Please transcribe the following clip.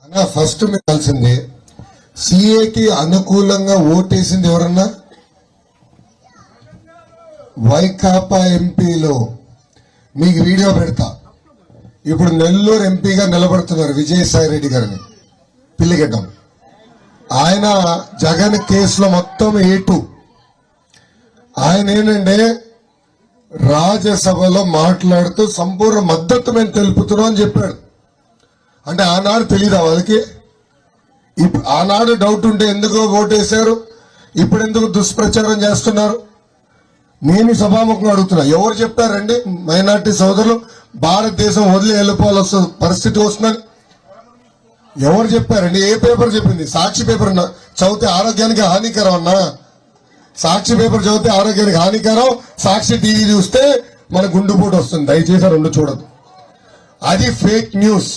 అన్నా ఫస్ట్ మీకు తెలిసింది సిఏకి అనుకూలంగా ఓటేసింది ఎవరన్నా? వైకాపా ఎంపీలో. మీకు వీడియో పెడతా. ఇప్పుడు నెల్లూరు ఎంపీగా నిలబడుతున్నారు విజయసాయి రెడ్డి గారిని, పిల్లిగడ్డం. ఆయన జగన్ కేసులో మొత్తం ఏటు. ఆయన ఏంటంటే రాజ్యసభలో మాట్లాడుతూ సంపూర్ణ మద్దతు మేము తెలుపుతున్నాం అని చెప్పాడు. అంటే ఆనాడు తెలీదా వాళ్ళకి? ఆనాడు డౌట్ ఉంటే ఎందుకు ఓటేశారు, ఇప్పుడు ఎందుకు దుష్ప్రచారం చేస్తున్నారు? నేను సభాముఖంగా అడుగుతున్నా, ఎవరు చెప్పారండి మైనార్టీ సోదరులు భారతదేశం వదిలి వెళ్ళిపోవాల్సిన పరిస్థితి వస్తుందని? ఎవరు చెప్పారండి? ఏ పేపర్ చెప్పింది? సాక్షి పేపర్ చదివితే ఆరోగ్యానికి హానికరం అన్నా. సాక్షి పేపర్ చదివితే ఆరోగ్యానికి హానికరం, సాక్షి టీవీ చూస్తే మన గుండెపోటు వస్తుంది. దయచేసి రెండు చూడదు. అది ఫేక్ న్యూస్.